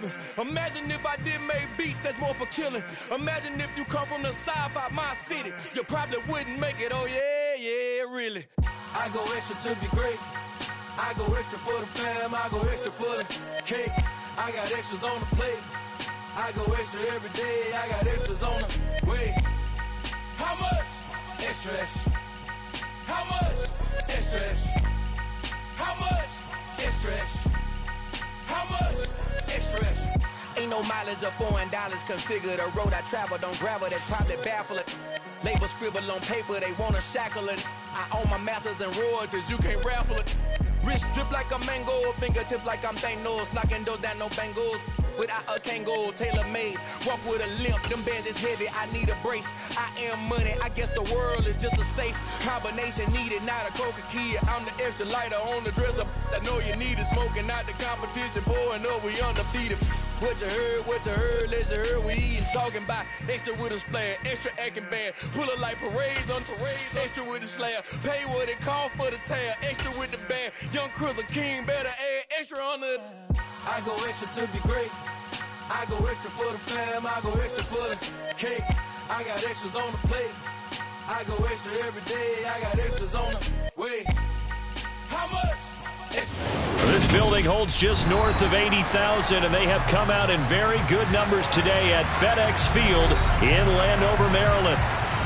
living. Imagine if I didn't make beats that's more for killing. Imagine if you come from the south out my city. You probably wouldn't make it, oh yeah, really. I go extra to be great. I go extra for the fam, I go extra for the cake. I got extras on the plate. I go extra every day, I got extras on the way. How much? Extra, extra. How much? Extra, extra. How much? Extra, extra. How much? Extra, extra. Ain't no mileage of $4 configure the road I travel. Don't gravel, that's probably baffling. Label scribble on paper, they wanna shackle it. I own my masters and royalties, you can't raffle it. Wrist drip like a mango, fingertips like I'm Thanos, knocking those down, no bangles. Without a Kango, tailor-made, walk with a limp, them bands is heavy, I need a brace. I am money, I guess the world is just a safe combination needed, not a coca key. I'm the extra lighter on the dresser, I know you need it, smoking out the competition, pouring up, we undefeated. What you heard, let's you heard, we eatin', talking about extra with a splash, extra acting band, pull it like parades on parades, extra with the slab, pay what it cost for the tab, extra with the band, young Crizzle King, better add extra on the... I go extra to be great. I go extra for the fam, I go extra for the cake. I got extras on the plate. I go extra every day, I got extras on the way. How much? Extra. This building holds just north of 80,000, and they have come out in very good numbers today at FedEx Field in Landover, Maryland.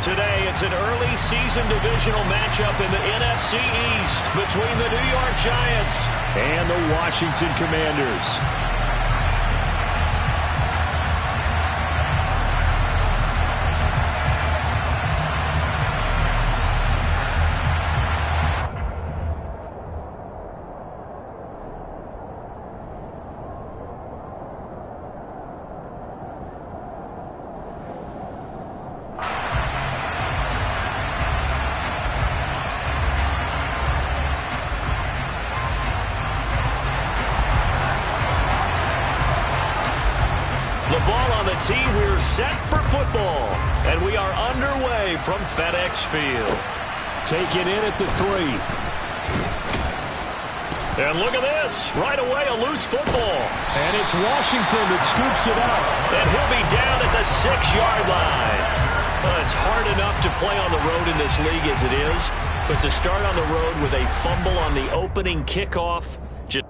Today, it's an early season divisional matchup in the NFC East between the New York Giants and the Washington Commanders. Team, we're set for football, and we are underway from FedEx Field. Taking in at the 3. And look at this. Right away, a loose football. And it's Washington that scoops it out. And he'll be down at the 6-yard line. Well, it's hard enough to play on the road in this league as it is, but to start on the road with a fumble on the opening kickoff, just...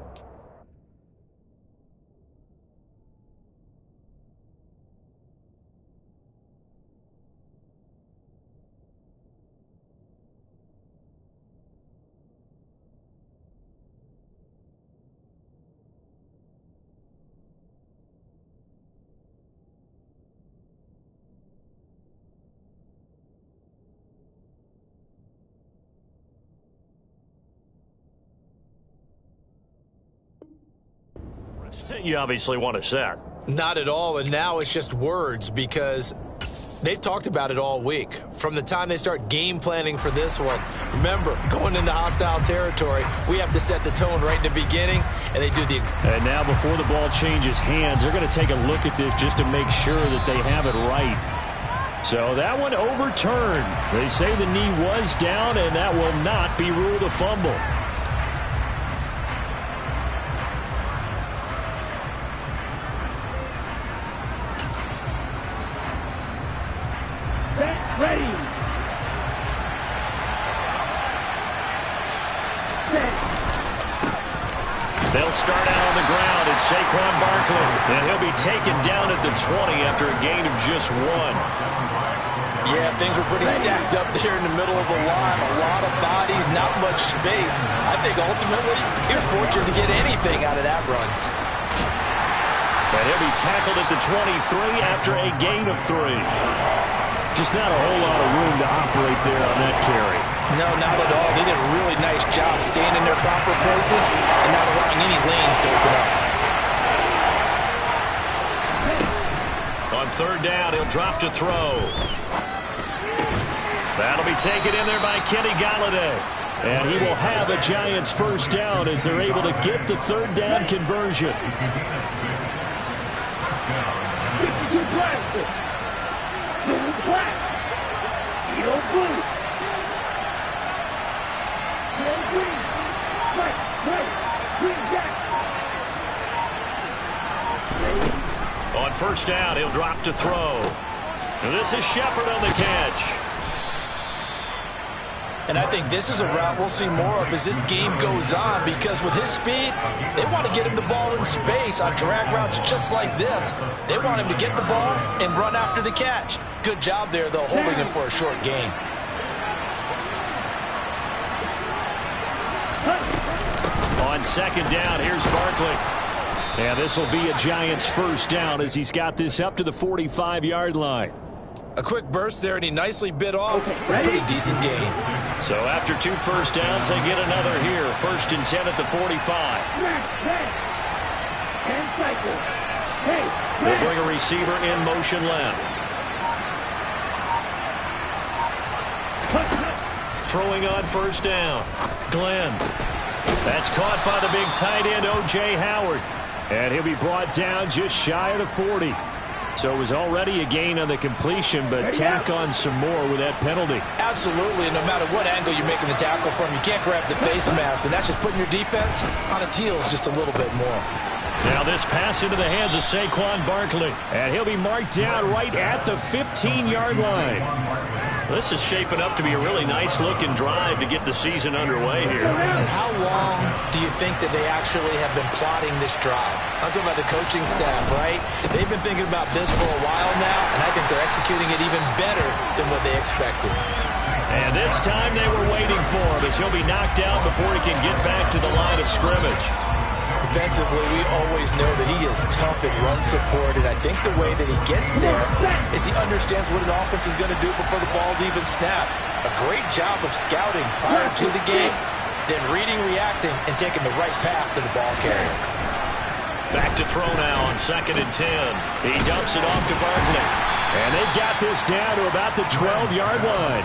You obviously want a sack. Not at all, and now it's just words because they've talked about it all week. From the time they start game planning for this one, remember, going into hostile territory, we have to set the tone right in the beginning, and they do the exact. And now before the ball changes hands, they're going to take a look at this just to make sure that they have it right. So that one overturned. They say the knee was down, and that will not be ruled a fumble. Ready. They'll start out on the ground. It's Saquon Barkley, and he'll be taken down at the 20 after a gain of just 1. Yeah, things were pretty stacked up there in the middle of the line. A lot of bodies, not much space. I think ultimately he was fortunate to get anything out of that run. And he'll be tackled at the 23 after a gain of 3. Just not a whole lot of room to operate there on that carry. No, not at all. They did a really nice job staying in their proper places and not allowing any lanes to open up. On 3rd down, he'll drop to throw. That'll be taken in there by Kenny Golladay. And he will have a Giants first down as they're able to get the 3rd down conversion. On first down, he'll drop to throw. And this is Shepard on the catch. And I think this is a route we'll see more of as this game goes on, because with his speed, they want to get him the ball in space on drag routes just like this. They want him to get the ball and run after the catch. Good job there, though, holding him for a short gain. On second down, here's Barkley. And this will be a Giants first down as he's got this up to the 45-yard line. A quick burst there, and he nicely bit off a pretty decent gain. So after 2 first downs, they get another here. 1st and 10 at the 45. They'll bring a receiver in motion left. Throwing on first down. Glenn. That's caught by the big tight end, O.J. Howard. And he'll be brought down just shy of the 40. So it was already a gain on the completion, but tack on some more with that penalty. Absolutely, and no matter what angle you're making the tackle from, you can't grab the face mask, and that's just putting your defense on its heels just a little bit more. Now this pass into the hands of Saquon Barkley, and he'll be marked down right at the 15-yard line. This is shaping up to be a really nice-looking drive to get the season underway here. And how long do you think that they actually have been plotting this drive? I'm talking about the coaching staff, right? They've been thinking about this for a while now, and I think they're executing it even better than what they expected. And this time they were waiting for him as he'll be knocked out before he can get back to the line of scrimmage. Defensively, we always know that he is tough in run support, and I think the way that he gets there is he understands what an offense is going to do before the ball's even snapped. A great job of scouting prior to the game, then reading, reacting, and taking the right path to the ball carrier. Back to throw now on 2nd and 10. He dumps it off to Barkley. And they've got this down to about the 12-yard line.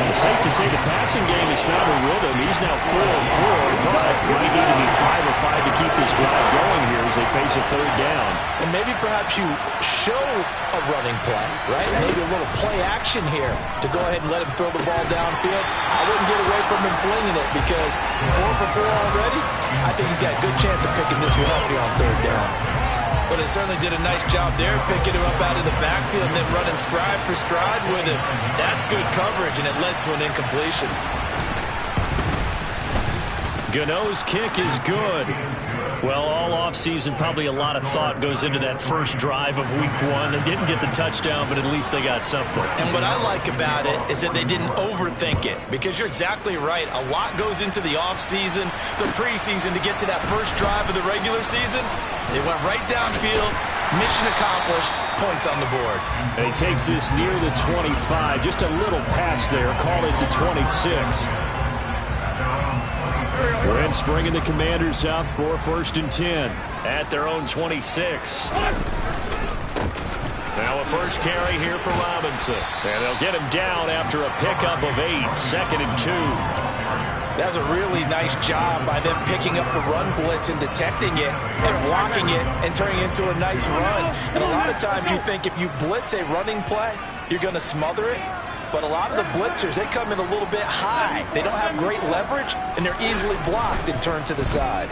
It's safe to say the passing game has found a rhythm. He's now 4 of 4, but might need to be 5 of 5 to keep this drive going here as they face a 3rd down. And maybe perhaps you show a running play, right? Maybe a little play action here to go ahead and let him throw the ball downfield. I wouldn't get away from him flinging it because 4 for 4 already, I think he's got a good chance of picking this one up here on 3rd down. But they certainly did a nice job there, picking him up out of the backfield and then running stride for stride with him. That's good coverage, and it led to an incompletion. Gano's kick is good. Well, all offseason, probably a lot of thought goes into that first drive of week 1. They didn't get the touchdown, but at least they got something. And what I like about it is that they didn't overthink it, because you're exactly right. A lot goes into the offseason, the preseason, to get to that first drive of the regular season. They went right downfield, mission accomplished, points on the board. And he takes this near the 25, just a little pass there, call it the 26. Wentz bringing the Commanders up for 1st and 10 at their own 26. Now a first carry here for Robinson. And they'll get him down after a pickup of 8, 2nd and 2. That's a really nice job by them picking up the run blitz and detecting it and blocking it and turning it into a nice run. And a lot of times you think if you blitz a running play, you're going to smother it. But a lot of the blitzers, they come in a little bit high. They don't have great leverage, and they're easily blocked and turned to the side.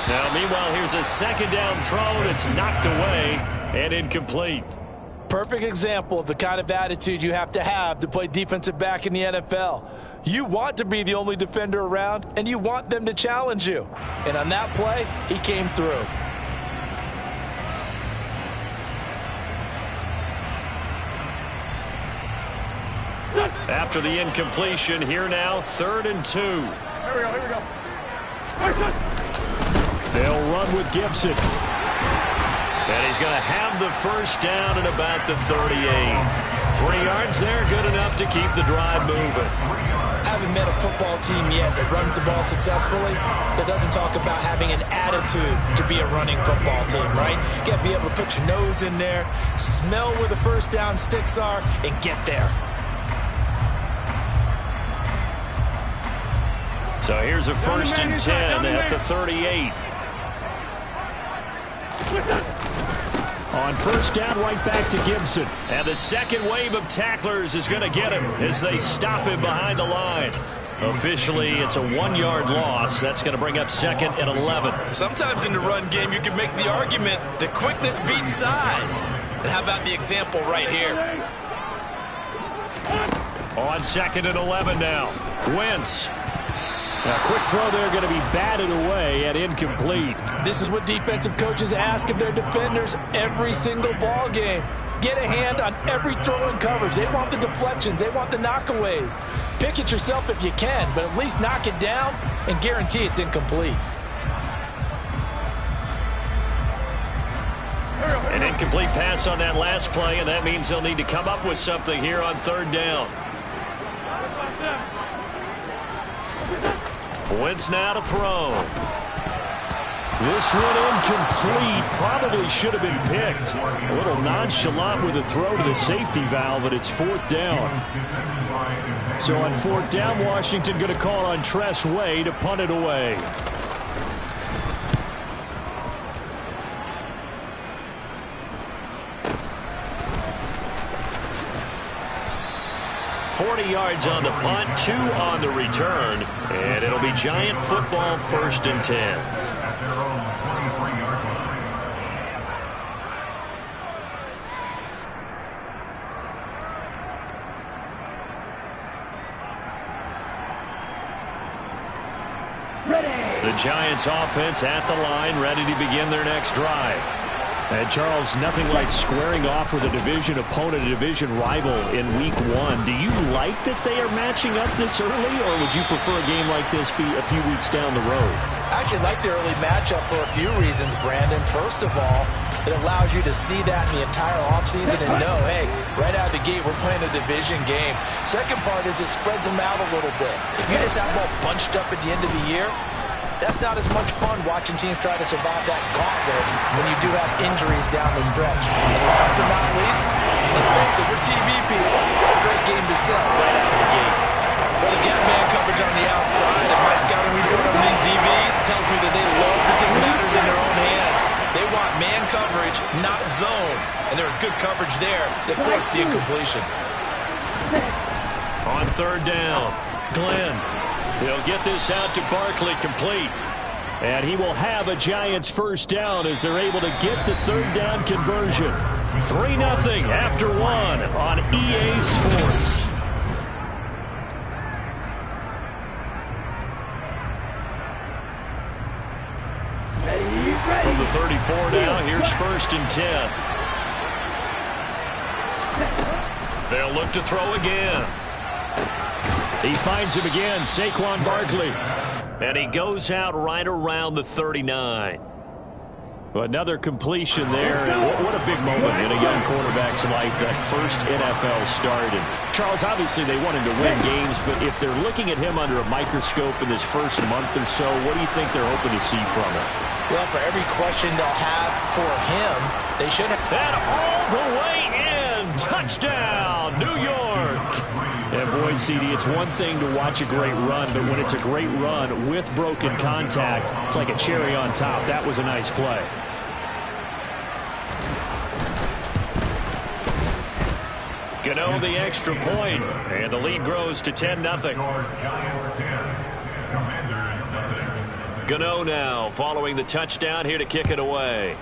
Now, meanwhile, here's a 2nd down throw. It's knocked away and incomplete. Perfect example of the kind of attitude you have to play defensive back in the NFL. You want to be the only defender around, and you want them to challenge you. And on that play, he came through. After the incompletion, here now, 3rd and 2. Here we go. They'll run with Gibson. And he's going to have the first down at about the 38. 3 yards there, good enough to keep the drive moving. I haven't met a football team yet that runs the ball successfully that doesn't talk about having an attitude to be a running football team, right? You got to be able to put your nose in there, smell where the first down sticks are, and get there. So here's a 1st and 10 at the 38. On first down, right back to Gibson. And the second wave of tacklers is going to get him as they stop him behind the line. Officially, it's a 1-yard loss. That's going to bring up second and 11. Sometimes in the run game, you can make the argument that quickness beats size. And how about the example right here? On second and 11 now. Wentz. A quick throw there going to be batted away and incomplete. This is what defensive coaches ask of their defenders every single ball game. Get a hand on every throw and coverage. They want the deflections. They want the knockaways. Pick it yourself if you can, but at least knock it down and guarantee it's incomplete. An incomplete pass on that last play, and that means they'll need to come up with something here on third down. Wentz now to throw. This one incomplete. Probably should have been picked. A little nonchalant with a throw to the safety valve, and it's fourth down. So on fourth down, Washington going to call on Tress Way to punt it away. Yards on the punt, 2 on the return, and it'll be Giant football, 1st and 10. The Giants offense at the line, ready to begin their next drive. And Charles, nothing like squaring off with a division opponent, a division rival in week 1. Do you like that they are matching up this early, or would you prefer a game like this be a few weeks down the road? I actually like the early matchup for a few reasons, Brandon. First of all, it allows you to see that in the entire offseason and know, hey, right out of the gate, we're playing a division game. Second part is it spreads them out a little bit. If you just have them all bunched up at the end of the year, that's not as much fun watching teams try to survive that gauntlet when you do have injuries down the stretch. And last but not least, let's face it, we're TV people. What a great game to sell right out of the gate. Well, they got man coverage on the outside, and my scouting report on these DBs tells me that they love to take matters in their own hands. They want man coverage, not zone. And there was good coverage there that forced the incompletion. On third down, Glenn. He'll get this out to Barkley, complete. And he will have a Giants first down as they're able to get the third down conversion. 3-0 after 1 on EA Sports. From the 34 now, here's 1st and 10. They'll look to throw again. He finds him again, Saquon Barkley. And he goes out right around the 39. Another completion there, and what a big moment in a young quarterback's life, that first NFL start. And Charles, obviously they want him to win games, but if they're looking at him under a microscope in this first month or so, what do you think they're hoping to see from him? Well, for every question they'll have for him, they should have. And all the way in, touchdown, New York. And boy, CD, it's one thing to watch a great run, but when it's a great run with broken contact, it's like a cherry on top. That was a nice play. Gano the extra point, and the lead grows to 10-0. Gano now following the touchdown here to kick it away.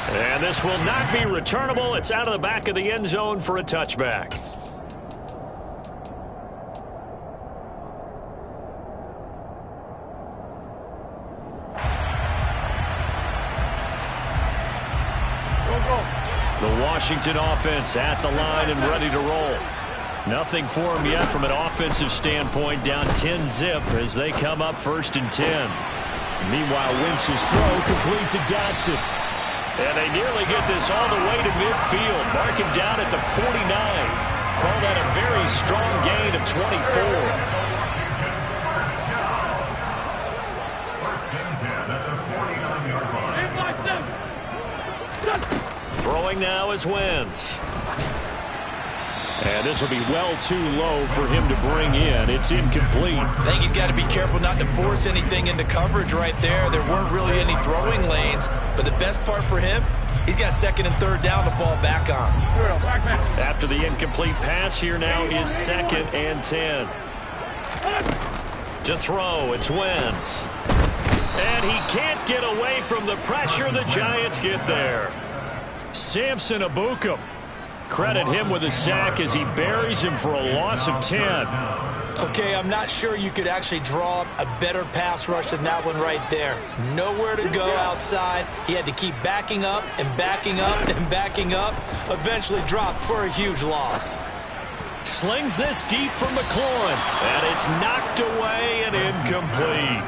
And this will not be returnable. It's out of the back of the end zone for a touchback. The Washington offense at the line and ready to roll. Nothing for them yet from an offensive standpoint. Down 10-0 as they come up 1st and 10. Meanwhile, Wentz's throw complete to Dotson. And they nearly get this all the way to midfield. Mark him down at the 49. Call that a very strong gain of 24. Throwing now is Wentz. And this will be well too low for him to bring in. It's incomplete. I think he's got to be careful not to force anything into coverage right there. There weren't really any throwing lanes, but the best part for him, He's got second and third down to fall back on. After the incomplete pass, here now is 2nd and 10. To throw, it's Wentz. And he can't get away from the pressure. The Giants get there. Samson Ebukam. Credit him with a sack as he buries him for a loss of 10. Okay, I'm not sure you could actually draw up a better pass rush than that one right there. Nowhere to go outside. He had to keep backing up and backing up and backing up. Eventually dropped for a huge loss. Slings this deep from McLaurin. And it's knocked away and incomplete.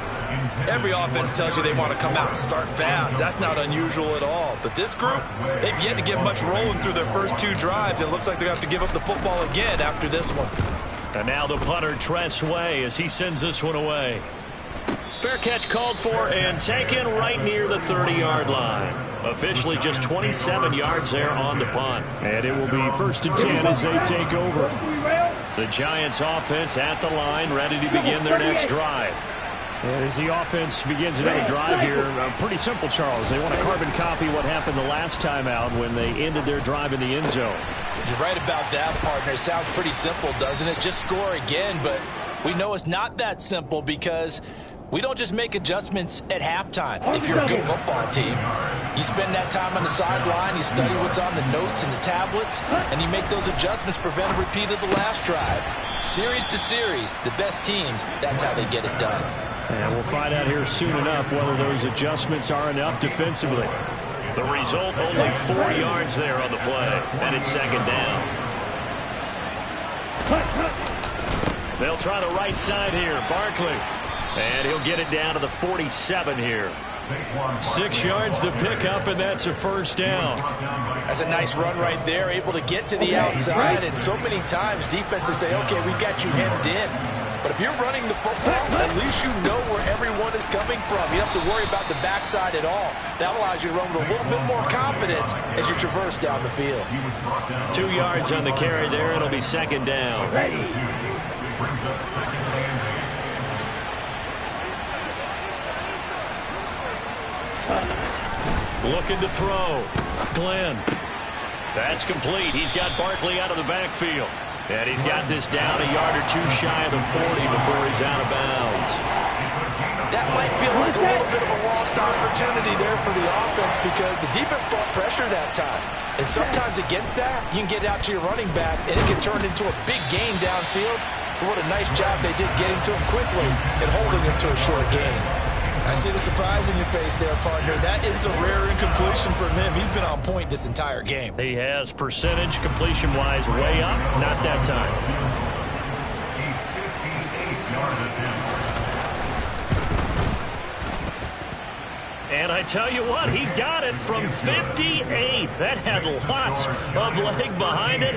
Every offense tells you they want to come out and start fast. That's not unusual at all. But this group, they've yet to get much rolling through their first 2 drives. It looks like they're going to have to give up the football again after this one. And now the punter, Tress Way, as he sends this one away. Fair catch called for and taken right near the 30-yard line. Officially just 27 yards there on the punt. And it will be 1st and 10 as they take over. The Giants offense at the line, ready to begin their next drive. As the offense begins another drive here, pretty simple, Charles. They want to carbon copy what happened the last time out when they ended their drive in the end zone. You're right about that, partner. It sounds pretty simple, doesn't it? Just score again, but we know it's not that simple because we don't just make adjustments at halftime if you're a good football team. You spend that time on the sideline, you study what's on the notes and the tablets, and you make those adjustments, prevent a repeat of the last drive. Series to series, the best teams, that's how they get it done. And we'll find out here soon enough whether those adjustments are enough defensively. The result, only 4 yards there on the play, and it's 2nd down. They'll try the right side here, Barkley. And he'll get it down to the 47 here. 6 yards to pick up, and that's a 1st down. That's a nice run right there, able to get to the outside. And so many times defenses say, okay, we got you hemmed in. But if you're running the football, at least you know where everyone is coming from. You don't have to worry about the backside at all. That allows you to run with a little bit more confidence as you traverse down the field. 2 yards on the carry there. It'll be 2nd down. Looking to throw. Glenn. That's complete. He's got Barkley out of the backfield. And he's got this down a yard or 2 shy of the 40 before he's out of bounds. That might feel like a little bit of a lost opportunity there for the offense because the defense brought pressure that time. And sometimes against that, you can get out to your running back and it can turn into a big gain downfield. But what a nice job they did getting to him quickly and holding him to a short gain. I see the surprise in your face there, partner. That is a rare incompletion for him. He's been on point this entire game. He has percentage completion-wise way up. Not that time. And I tell you what, he got it from 58. That had lots of leg behind it.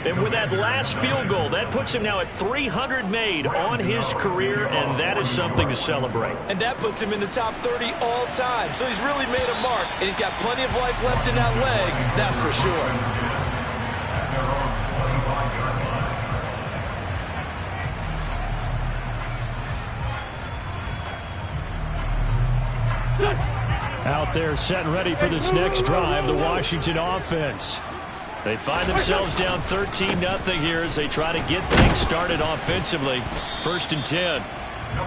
And with that last field goal, that puts him now at 300 made on his career, and that is something to celebrate. And that puts him in the top 30 all time. So he's really made a mark, and he's got plenty of life left in that leg, that's for sure. Out there set and ready for this next drive, the Washington offense. They find themselves down 13-0 here as they try to get things started offensively. 1st and 10.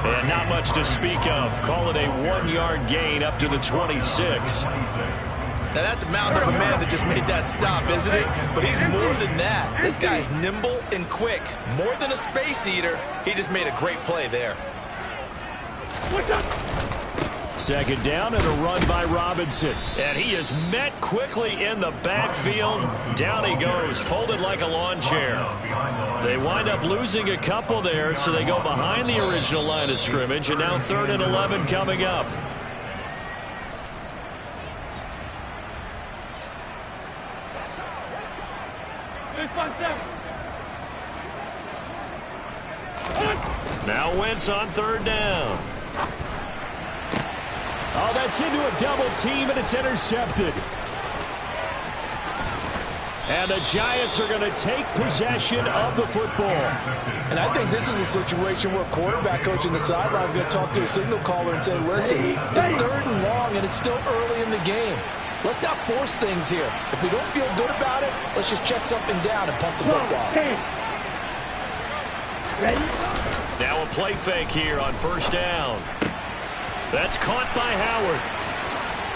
And not much to speak of. Call it a 1-yard gain up to the 26. Now that's a mountain of a man that just made that stop, isn't it? But he's more than that. This guy's nimble and quick. More than a space eater. He just made a great play there. 2nd down and a run by Robinson. And he is met quickly in the backfield. Down he goes, folded like a lawn chair. They wind up losing a couple there, so they go behind the original line of scrimmage, and now 3rd and 11 coming up. Now Wentz on 3rd down. Oh, that's into a double team, and it's intercepted. And the Giants are going to take possession of the football. And I think this is a situation where quarterback coach in the sideline is going to talk to a signal caller and say, listen, it's 3rd and long, and it's still early in the game. Let's not force things here. If we don't feel good about it, let's just check something down and pump the football. Now a play fake here on first down. That's caught by Howard.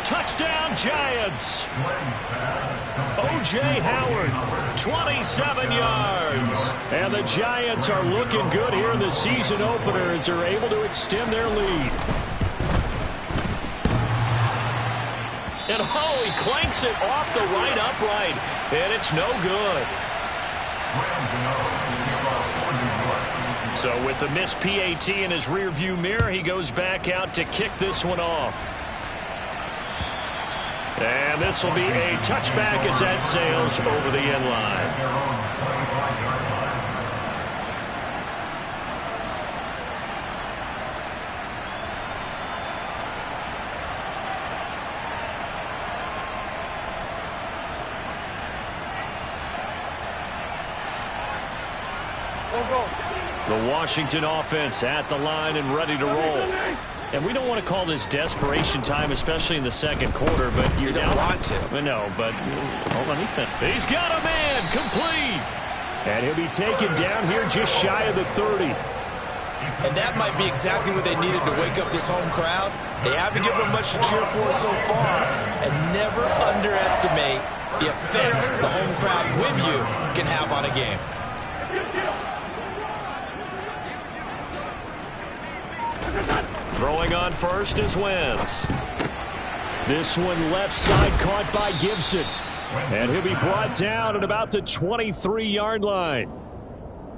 Touchdown, Giants. O.J. Howard, 27 yards. And the Giants are looking good here in the season opener as they're able to extend their lead. And he clanks it off the right upright, and it's no good. So with the missed PAT in his rearview mirror, he goes back out to kick this one off. And this will be a touchback as that sails over the end line. The Washington offense at the line and ready to roll. And we don't want to call this desperation time, especially in the second quarter, but you don't want to. No, but hold on, he's got a man complete. And he'll be taken down here just shy of the 30. And that might be exactly what they needed to wake up this home crowd. They haven't given them much to cheer for so far, and never underestimate the effect the home crowd with you can have on a game. Throwing on first is Wentz. This one left side caught by Gibson. And he'll be brought down at about the 23-yard line.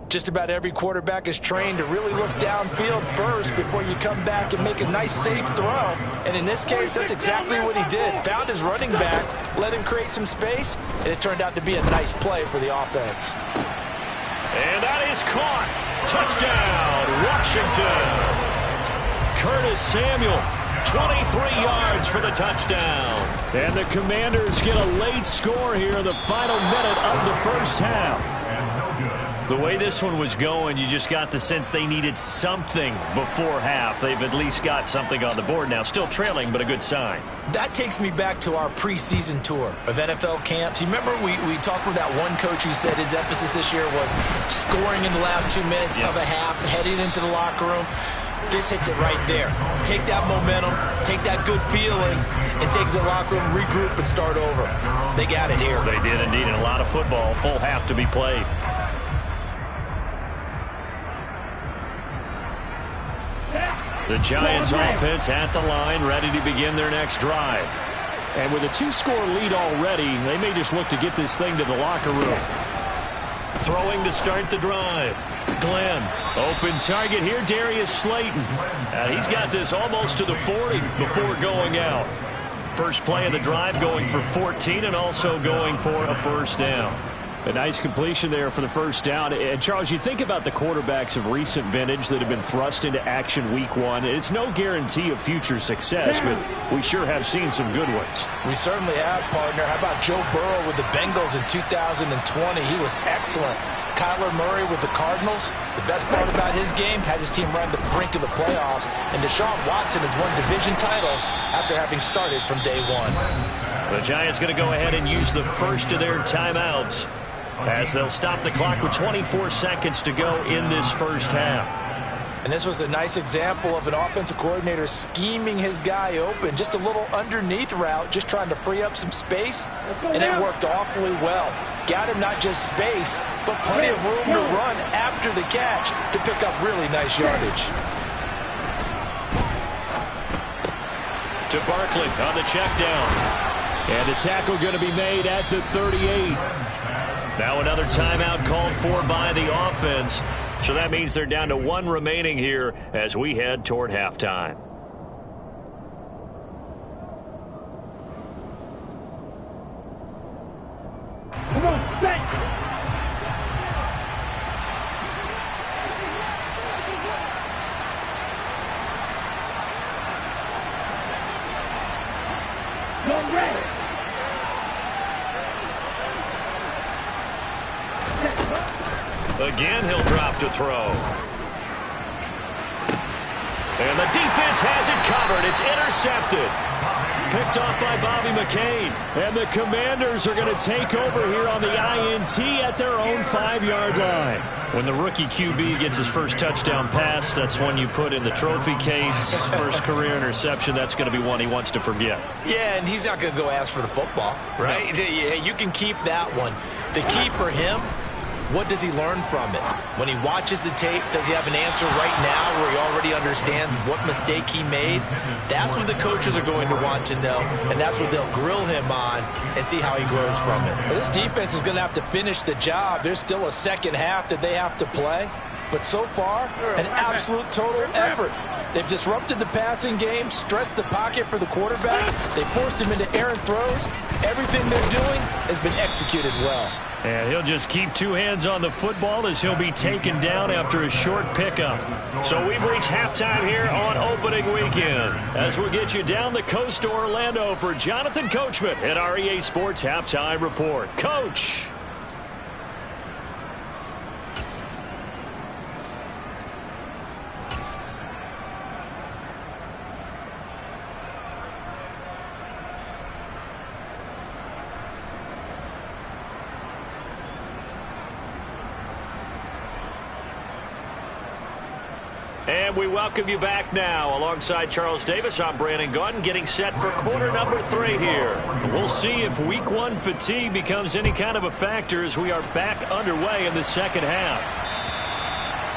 Just about every quarterback is trained to really look downfield first before you come back and make a nice, safe throw. And in this case, that's exactly what he did. Found his running back, let him create some space, and it turned out to be a nice play for the offense. And that is caught. Touchdown, Washington. Curtis Samuel, 23 yards for the touchdown. And the Commanders get a late score here in the final minute of the first half. The way this one was going, you just got the sense they needed something before half. They've at least got something on the board now. Still trailing, but a good sign. That takes me back to our preseason tour of NFL camps. You remember we talked with that one coach who said his emphasis this year was scoring in the last 2 minutes of a half, heading into the locker room. This hits it right there. Take that momentum, take that good feeling, and take the locker room, regroup, and start over. They got it here. They did indeed, and a lot of football, full half to be played. The Giants offense at the line, ready to begin their next drive. And with a 2-score lead already, they may just look to get this thing to the locker room. Throwing to start the drive. Glenn, open target here, Darius Slayton. He's got this almost to the 40 before going out. First play of the drive going for 14 and also going for a first down. A nice completion there for the first down. And Charles, you think about the quarterbacks of recent vintage that have been thrust into action week one. It's no guarantee of future success, but we sure have seen some good ones. We certainly have, partner. How about Joe Burrow with the Bengals in 2020? He was excellent. Kyler Murray with the Cardinals. The best part about his game has his team run the brink of the playoffs. And Deshaun Watson has won division titles after having started from day one. The Giants going to go ahead and use the first of their timeouts, as they'll stop the clock with 24 seconds to go in this first half. And this was a nice example of an offensive coordinator scheming his guy open. Just a little underneath route, just trying to free up some space. And it worked awfully well. Got him not just space, but plenty of room to run after the catch to pick up really nice yardage. To Barkley on the check down. And the tackle going to be made at the 38. Now another timeout called for by the offense. So that means they're down to one remaining here as we head toward halftime. Come on, set. Go ready. Again, he'll drop to throw. And the defense has it covered. It's intercepted. picked off by Bobby McCain. And the Commanders are going to take over here on the INT at their own 5-yard line. When the rookie QB gets his first touchdown pass, that's one you put in the trophy case. First career interception, that's going to be one he wants to forget. Yeah, and he's not going to go ask for the football, right? No. Yeah, you can keep that one. The key for him, what does he learn from it? When he watches the tape, does he have an answer right now where he already understands what mistake he made? That's what the coaches are going to want to know, and that's what they'll grill him on and see how he grows from it. Well, this defense is going to have to finish the job. There's still a second half that they have to play, but so far, an absolute total effort. They've disrupted the passing game, stressed the pocket for the quarterback. They forced him into errant throws. Everything they're doing has been executed well. And he'll just keep two hands on the football as he'll be taken down after a short pickup. So we've reached halftime here on opening weekend. As we'll get you down the coast to Orlando for Jonathan Coachman at our EA Sports Halftime Report. Coach. And we welcome you back now. Alongside Charles Davis, I'm Brandon Gautin, getting set for quarter number 3 here. We'll see if week 1 fatigue becomes any kind of a factor as we are back underway in the second half.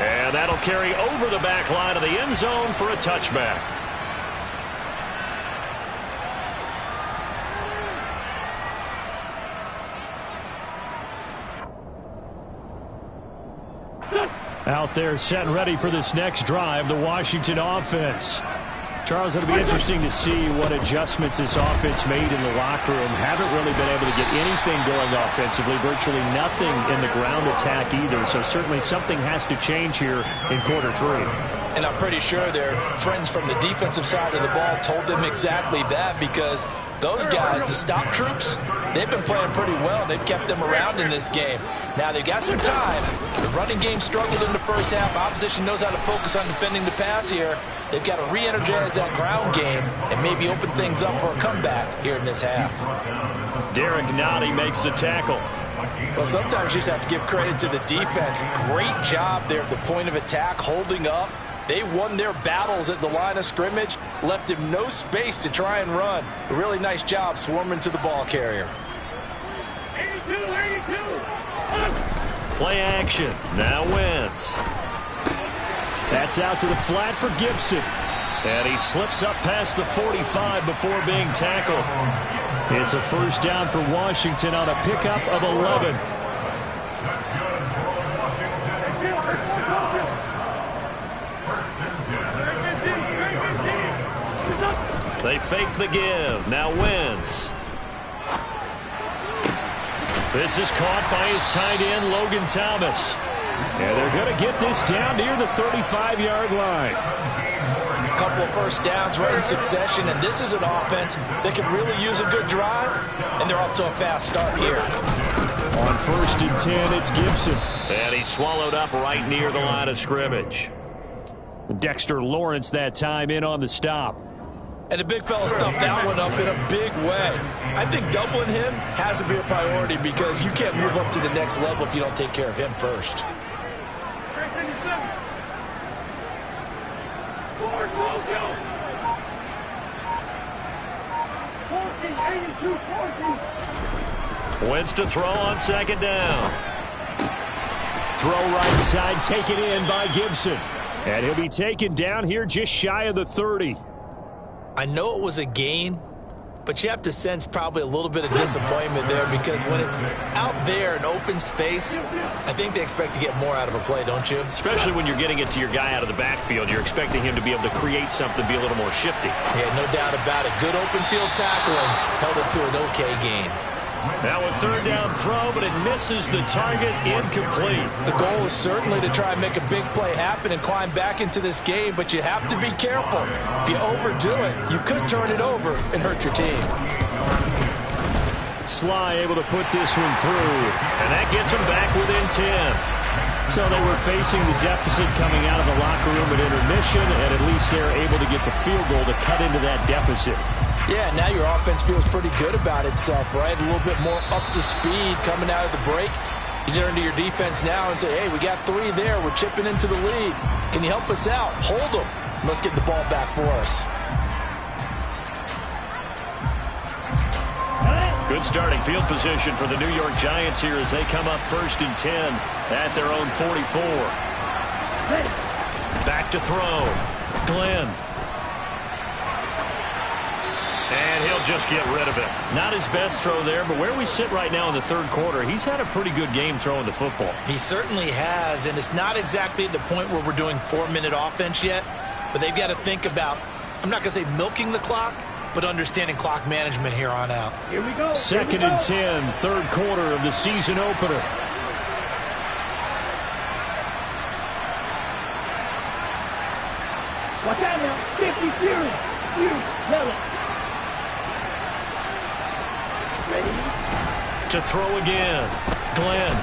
And that'll carry over the back line of the end zone for a touchback. Out there set and ready for this next drive, the Washington offense. Charles, it'll be interesting to see what adjustments this offense made in the locker room. Haven't really been able to get anything going offensively, virtually nothing in the ground attack either. So certainly something has to change here in quarter 3. And I'm pretty sure their friends from the defensive side of the ball told them exactly that, because those guys, the stop troops, they've been playing pretty well. They've kept them around in this game. Now, they've got some time. The running game struggled in the first half. Opposition knows how to focus on defending the pass here. They've got to re-energize that ground game and maybe open things up for a comeback here in this half. Derek Nottie makes the tackle. Well, sometimes you just have to give credit to the defense. Great job there at the point of attack, holding up. They won their battles at the line of scrimmage, left him no space to try and run. A really nice job swarming to the ball carrier. 82. Play action. Now Wentz. That's out to the flat for Gibson. And he slips up past the 45 before being tackled. It's a first down for Washington on a pickup of 11. They fake the give. Now Wentz. This is caught by his tight end, Logan Thomas. And they're going to get this down near the 35-yard line. A couple of first downs right in succession, and this is an offense that could really use a good drive, and they're off to a fast start here. On 1st and 10, it's Gibson. And he's swallowed up right near the line of scrimmage. Dexter Lawrence that time in on the stop. And the big fella stuffed that one up in a big way. I think doubling him has to be a priority, because you can't move up to the next level if you don't take care of him first. Wentz to throw on 2nd down. Throw right side, taken in by Gibson. And he'll be taken down here just shy of the 30. I know it was a gain, but you have to sense probably a little bit of disappointment there, because when it's out there in open space, I think they expect to get more out of a play, don't you? Especially when you're getting it to your guy out of the backfield. You're expecting him to be able to create something, be a little more shifty. Yeah, no doubt about it. Good open field tackling, held it to an okay gain. Now a 3rd down throw, but it misses the target, incomplete. The goal is certainly to try and make a big play happen and climb back into this game, but you have to be careful. If you overdo it, you could turn it over and hurt your team. Sly able to put this one through, and that gets him back within 10. So they were facing the deficit coming out of the locker room at intermission, and at least they're able to get the field goal to cut into that deficit. Yeah, now your offense feels pretty good about itself, right? A little bit more up to speed coming out of the break. You turn to your defense now and say, hey, we got 3 there. We're chipping into the lead. Can you help us out? Hold them. Let's get the ball back for us. Good starting field position for the New York Giants here as they come up 1st and 10 at their own 44. Back to throw. Glenn. And he'll just get rid of it. Not his best throw there, but where we sit right now in the 3rd quarter, he's had a pretty good game throwing the football. He certainly has, and it's not exactly at the point where we're doing 4-minute offense yet, but they've got to think about, I'm not going to say milking the clock, but understanding clock management here on out. Here we go. 2nd and 10, 3rd quarter of the season opener. Watch out now. 50 Fury. Yellow. Ready? To throw again. Glenn.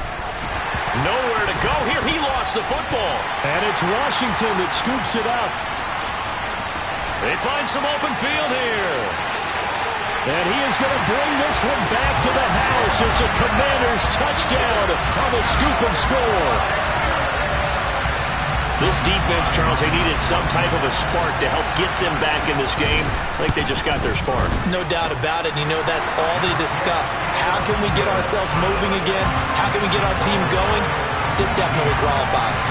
Nowhere to go here. He lost the football. And it's Washington that scoops it up. They find some open field here. And he is going to bring this one back to the house. It's a Commanders touchdown on the scoop and score. This defense, Charles, they needed some type of a spark to help get them back in this game. I think they just got their spark. No doubt about it. You know, that's all they discussed. How can we get ourselves moving again? How can we get our team going? This definitely qualifies.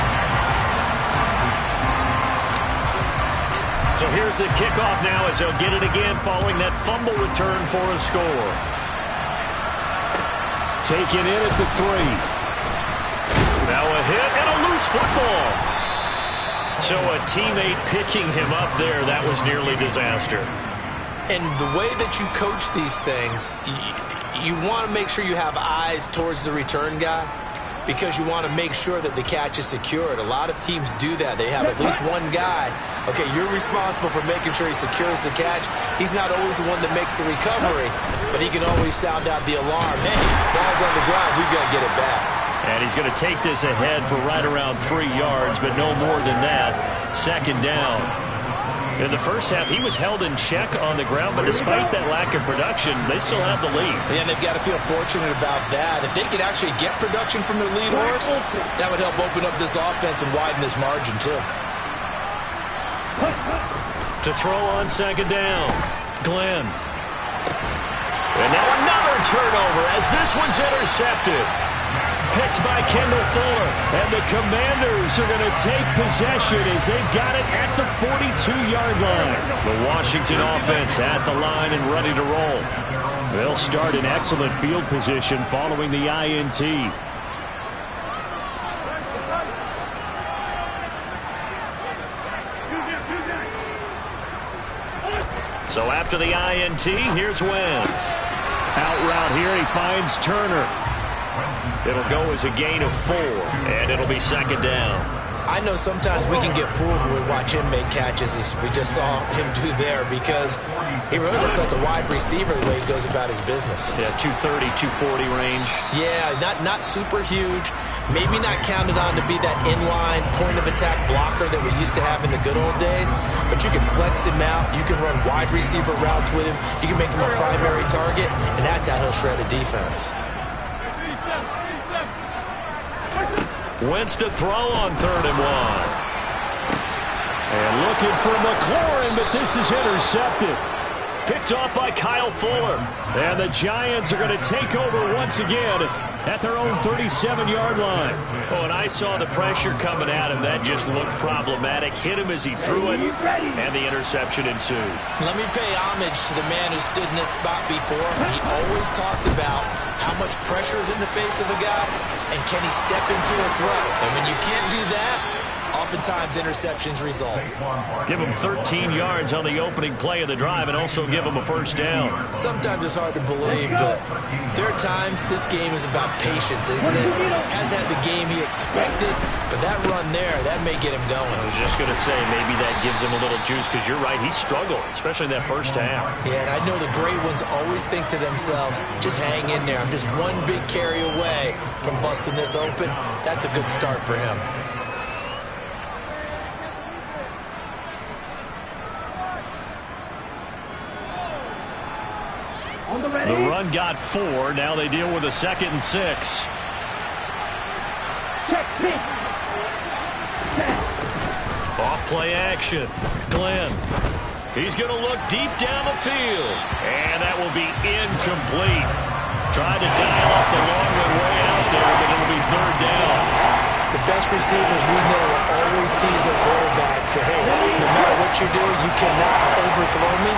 So here's the kickoff now as they'll get it again following that fumble return for a score. Taken in at the 3. Now a hit and a loose football. So a teammate picking him up there, that was nearly disaster. And the way that you coach these things, you want to make sure you have eyes towards the return guy, because you want to make sure that the catch is secured. A lot of teams do that. They have at least one guy. Okay, you're responsible for making sure he secures the catch. He's not always the one that makes the recovery, but he can always sound out the alarm. Hey, ball's on the ground. We've got to get it back. And he's going to take this ahead for right around 3 yards, but no more than that. 2nd down. In the first half, he was held in check on the ground, but despite that lack of production, they still have the lead. And they've got to feel fortunate about that. If they could actually get production from their lead horse, that would help open up this offense and widen this margin, too. To throw on 2nd down, Glenn. And now another turnover as this one's intercepted. Picked by Kendall Fuller. And the Commanders are going to take possession as they've got it at the 42-yard line. The Washington offense at the line and ready to roll. They'll start in excellent field position following the INT. So after the INT, here's Wentz. Out route here, he finds Turner. It'll go as a gain of 4, and it'll be 2nd down. I know sometimes we can get fooled when we watch him make catches, as we just saw him do there, because he really looks like a wide receiver the way he goes about his business. Yeah, 230, 240 range. Yeah, not super huge. Maybe not counted on to be that inline point-of-attack blocker that we used to have in the good old days, but you can flex him out. You can run wide receiver routes with him. You can make him a primary target, and that's how he'll shred a defense. Wentz to throw on 3rd and 1. And looking for McLaurin, but this is intercepted. Picked off by Kyle Fuller. And the Giants are going to take over once again at their own 37-yard line. Oh, and I saw the pressure coming at him. That just looked problematic. Hit him as he threw it, and the interception ensued. Let me pay homage to the man who stood in this spot before. He always talked about how much pressure is in the face of a guy, and can he step into a throw. And when you can't do that, oftentimes interceptions result. Give them 13 yards on the opening play of the drive and also give them a first down. Sometimes it's hard to believe, but there are times this game is about patience, isn't it? Has had the game he expected, but that run there, that may get him going. I was just going to say, maybe that gives him a little juice, because you're right, he struggled, especially in that first half. Yeah, and I know the great ones always think to themselves, just hang in there. I'm just one big carry away from busting this open. That's a good start for him. The run got 4. Now they deal with a 2nd and 6. Off play action. Glenn. He's going to look deep down the field. And that will be incomplete. Tried to dial up the long way out there, but it'll be 3rd down. The best receivers we know will always tease their quarterbacks that, hey, no matter what you do, you cannot overthrow me.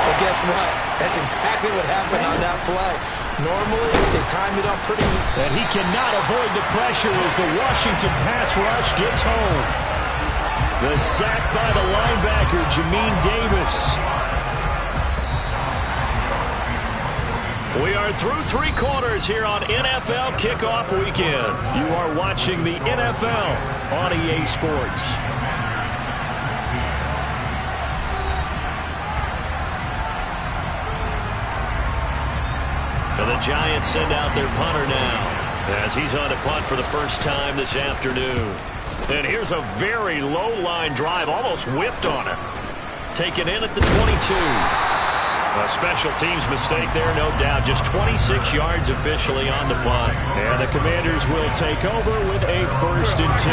Well, guess what? That's exactly what happened on that play. Normally, they time it up pretty. And he cannot avoid the pressure as the Washington pass rush gets home. The sack by the linebacker, Jamin Davis. We are through 3 quarters here on NFL Kickoff Weekend. You are watching the NFL on EA Sports. And the Giants send out their punter now as he's on to punt for the first time this afternoon. And here's a very low line drive, almost whiffed on it. Taken in at the 22. A special teams mistake there, no doubt. Just 26 yards officially on the punt. And the Commanders will take over with a 1st and 10.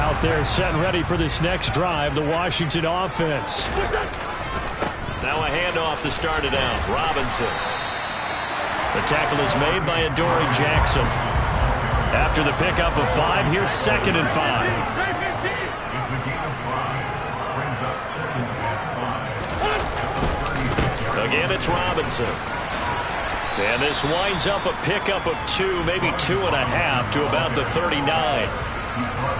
Out there set and ready for this next drive, the Washington offense. Now a handoff to start it out. Robinson. The tackle is made by Adoree Jackson. After the pickup of 5, here's 2nd and 5. Again, it's Robinson. And this winds up a pickup of 2, maybe 2.5 to about the 39.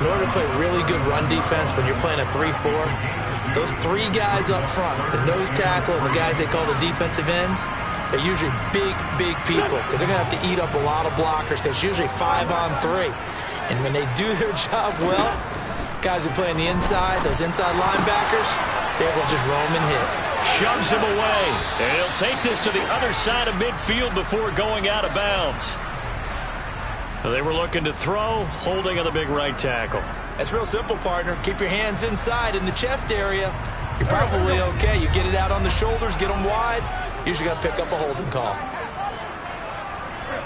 In order to play really good run defense when you're playing a 3-4, those 3 guys up front, the nose tackle and the guys they call the defensive ends, they're usually big people because they're going to have to eat up a lot of blockers because it's usually 5-on-3. And when they do their job well, guys who play on the inside, those inside linebackers, they're able to just roam and hit. Shoves him away. And he'll take this to the other side of midfield before going out of bounds. They were looking to throw, holding on the big right tackle. That's real simple, partner. Keep your hands inside in the chest area. You're probably okay. You get it out on the shoulders, get them wide. Usually got to pick up a holding call.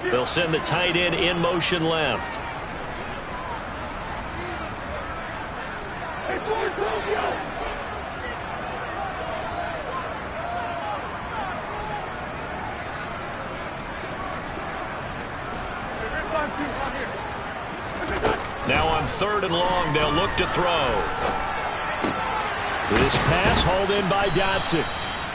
They'll send the tight end in motion left. Now on 3rd and long, they'll look to throw. This pass hauled in by Dotson.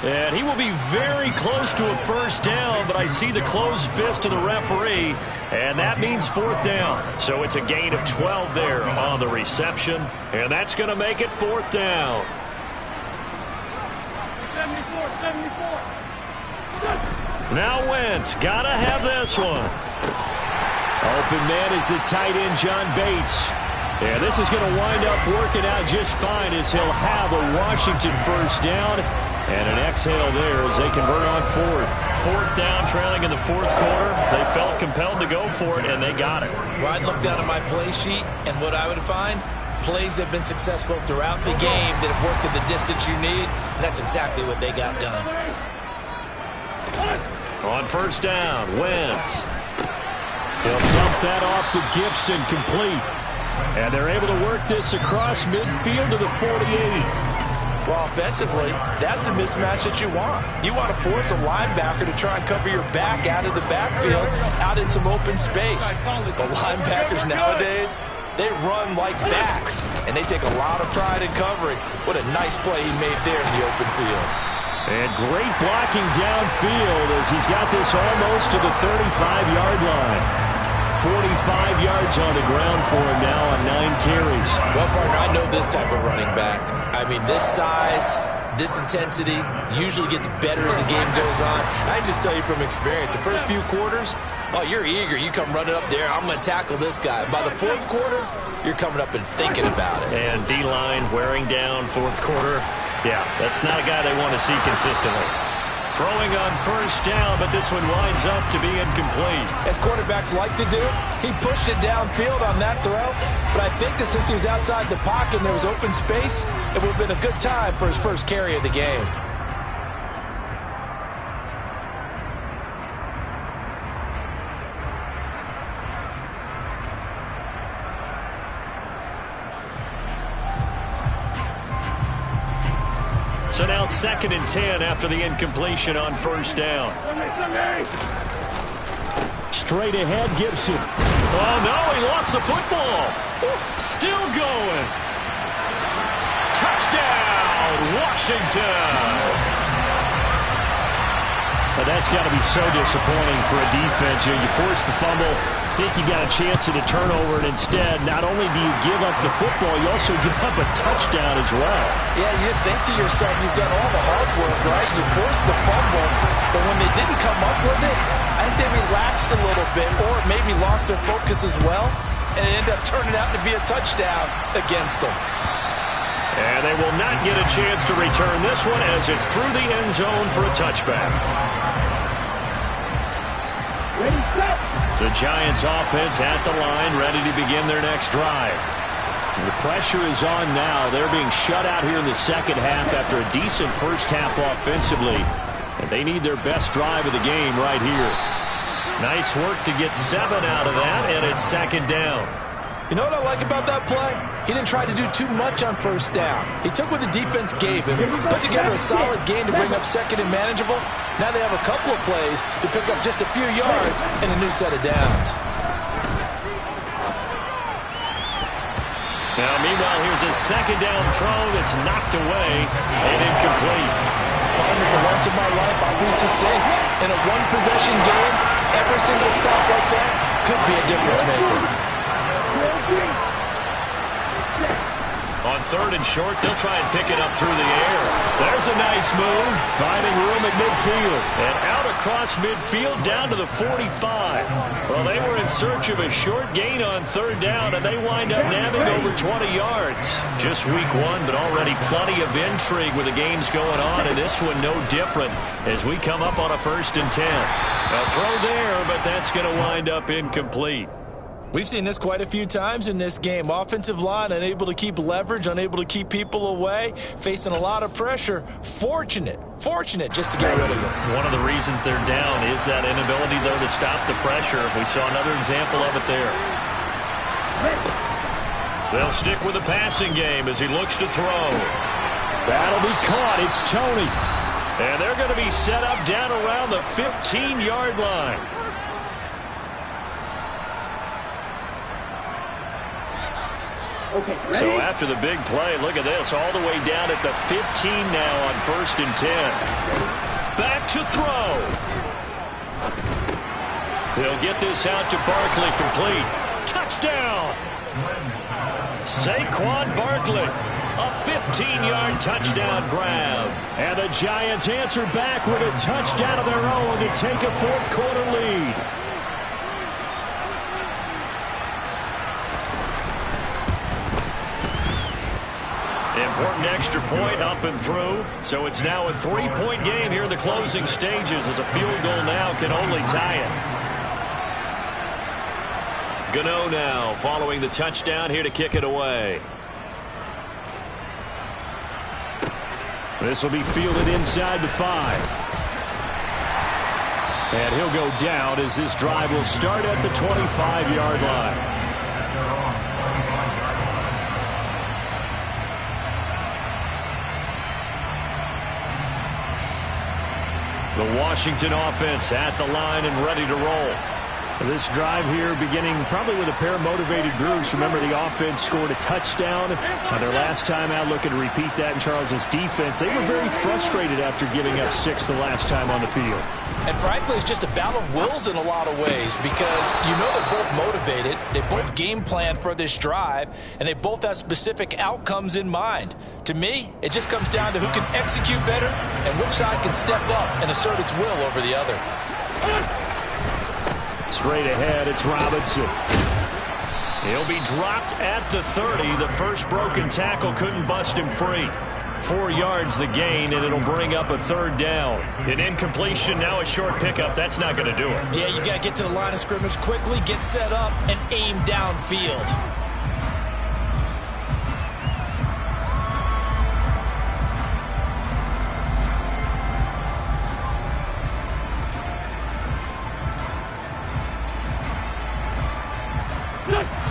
And he will be very close to a 1st down, but I see the closed fist of the referee, and that means 4th down. So it's a gain of 12 there on the reception, and that's going to make it 4th down. 74. Now Wentz, gotta have this one. Open man is the tight end, John Bates. And this is going to wind up working out just fine as he'll have a Washington 1st down. And an exhale there as they convert on 4th. 4th down, trailing in the 4th quarter. They felt compelled to go for it, and they got it. Well, I'd look down at my play sheet, and what I would find, plays have been successful throughout the game that have worked at the distance you need, and that's exactly what they got done. On 1st down, Wentz. He'll dump that off to Gibson, complete. And they're able to work this across midfield to the 48. Well, offensively, that's the mismatch that you want. You want to force a linebacker to try and cover your back out of the backfield, out in some open space. But linebackers nowadays, they run like backs, and they take a lot of pride in covering. What a nice play he made there in the open field. And great blocking downfield as he's got this almost to the 35-yard line. 45 yards on the ground for him now on 9 carries. Well, partner, I know this type of running back. I mean, this size, this intensity usually gets better as the game goes on. I just tell you from experience, the first few quarters, oh, you're eager. You come running up there, I'm going to tackle this guy. By the fourth quarter, you're coming up and thinking about it. And D-line wearing down fourth quarter. Yeah, that's not a guy they want to see consistently. Throwing on first down, but this one winds up to be incomplete. As quarterbacks like to do, he pushed it downfield on that throw. But I think that since he was outside the pocket and there was open space, it would have been a good time for his first carry of the game. So now 2nd and 10 after the incompletion on first down. Straight ahead, Gibson. Oh, no, he lost the football. Still going. Touchdown, Washington. But that's got to be so disappointing for a defense. You force the fumble, think you got a chance at a turnover, and instead, not only do you give up the football, you also give up a touchdown as well. Yeah, you just think to yourself, you've done all the hard work, right? You forced the fumble, but when they didn't come up with it, I think they relaxed a little bit or maybe lost their focus as well, and it ended up turning out to be a touchdown against them. And they will not get a chance to return this one as it's through the end zone for a touchback. The Giants offense at the line, ready to begin their next drive. The pressure is on now. They're being shut out here in the second half after a decent first half offensively. And they need their best drive of the game right here. Nice work to get 7 out of that, and it's 2nd down. You know what I like about that play? He didn't try to do too much on first down. He took what the defense gave him, put together a solid game to bring up 2nd and manageable. Now they have a couple of plays to pick up just a few yards and a new set of downs. Now, meanwhile, here's a 2nd down throw that's knocked away and incomplete. For once in my life, I'll be succinct. In a one-possession game, every single stop like that could be a difference maker. On 3rd and short, they'll try and pick it up through the air. There's a nice move, finding room at midfield. And out across midfield down to the 45. Well, they were in search of a short gain on 3rd down, and they wind up nabbing over 20 yards. Just week 1, but already plenty of intrigue with the games going on, and this one no different as we come up on a 1st and 10. A throw there, but that's going to wind up incomplete. We've seen this quite a few times in this game. Offensive line unable to keep leverage, unable to keep people away, facing a lot of pressure. Fortunate just to get rid of it. One of the reasons they're down is that inability, though, to stop the pressure. We saw another example of it there. They'll stick with the passing game as he looks to throw. That'll be caught. It's Tony. And they're going to be set up down around the 15-yard line. So after the big play, look at this, all the way down at the 15 now on 1st and 10. Back to throw. He'll get this out to Barkley, complete. Touchdown. Saquon Barkley, a 15-yard touchdown grab. And the Giants answer back with a touchdown of their own to take a fourth-quarter lead. Important extra point up and through. So it's now a 3-point game here in the closing stages as a field goal now can only tie it. Gano now following the touchdown here to kick it away. This will be fielded inside the 5. And he'll go down as this drive will start at the 25-yard line. The Washington offense at the line and ready to roll. This drive here beginning probably with a pair of motivated groups. Remember, the offense scored a touchdown. Their last time out, looking to repeat that in Charles's defense. They were very frustrated after giving up 6 the last time on the field. And frankly, it's just a battle of wills in a lot of ways because you know they're both motivated. They both game plan for this drive, and they both have specific outcomes in mind. To me, it just comes down to who can execute better and which side can step up and assert its will over the other. Straight ahead, it's Robinson. He'll be dropped at the 30. The first broken tackle couldn't bust him free. 4 yards the gain, and it'll bring up a 3rd down. An incompletion, now a short pickup. That's not going to do it. Yeah, you got to get to the line of scrimmage quickly, get set up, and aim downfield.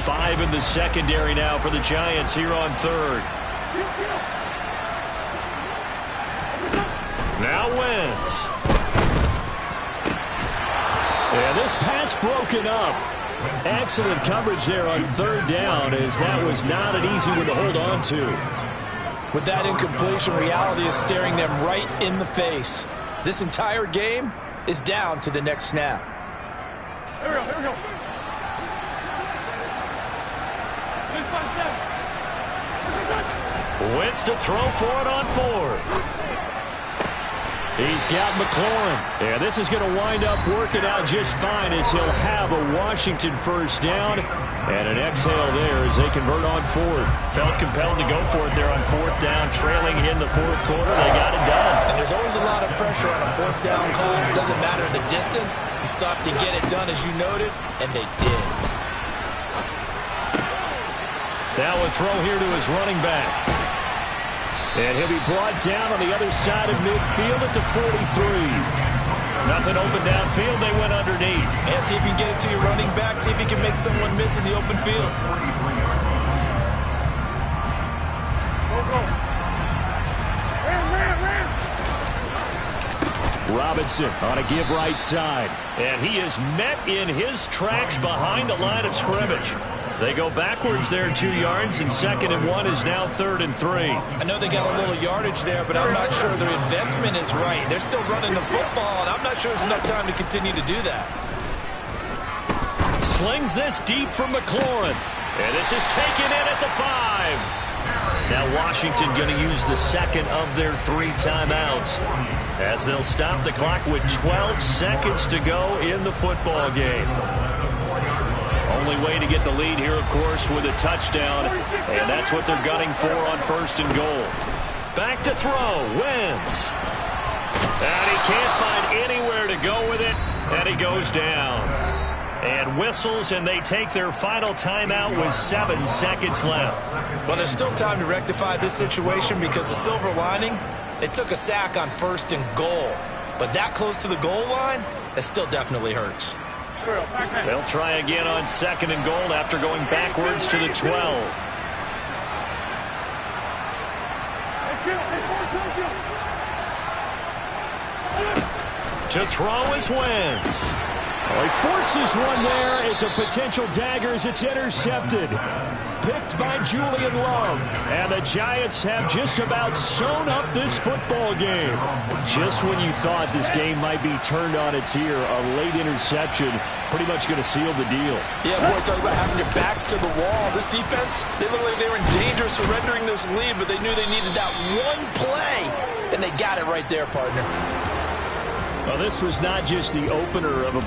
Five in the secondary now for the Giants here on 3rd. Now Wentz. And this pass broken up. Excellent coverage there on 3rd down, as that was not an easy one to hold on to. With that incompletion, reality is staring them right in the face. This entire game is down to the next snap. Here we go, here we go. Wentz to throw for it on 4th. He's got McLaurin. Yeah, this is going to wind up working out just fine as he'll have a Washington first down. And an exhale there as they convert on 4th. Felt compelled to go for it there on 4th down, trailing in the 4th quarter. They got it done. And there's always a lot of pressure on a 4th down call. It doesn't matter the distance. You stop to get it done, as you noted, and they did. Now a throw here to his running back. And he'll be brought down on the other side of midfield at the 43. Nothing open downfield. They went underneath. Yeah, see if you can get it to your running back. See if you can make someone miss in the open field. Robinson on a give right side. And he is met in his tracks behind the line of scrimmage. They go backwards there 2 yards, and 2nd and 1 is now 3rd and 3. I know they got a little yardage there, but I'm not sure their investment is right. They're still running the football, and I'm not sure there's enough time to continue to do that. Slings this deep for McLaurin. And this is taken in at the 5. Now Washington going to use the 2nd of their 3 timeouts as they'll stop the clock with 12 seconds to go in the football game. Only way to get the lead here, of course, with a touchdown, and that's what they're gunning for on 1st and goal. Back to throw, Wentz. And he can't find anywhere to go with it, and he goes down. And whistles, and they take their final timeout with 7 seconds left. Well, there's still time to rectify this situation because the silver lining, they took a sack on 1st and goal. But that close to the goal line, that still definitely hurts. They'll try again on 2nd and goal after going backwards to the 12. To throw is Wentz. Well, he forces one there. It's a potential dagger as it's intercepted. Picked by Julian Love. And the Giants have just about sewn up this football game. Just when you thought this game might be turned on its ear, a late interception pretty much going to seal the deal. Yeah, boy, talk about having your backs to the wall. This defense, they look like they were in danger of surrendering this lead, but they knew they needed that one play, and they got it right there, partner. Well, this was not just the opener of a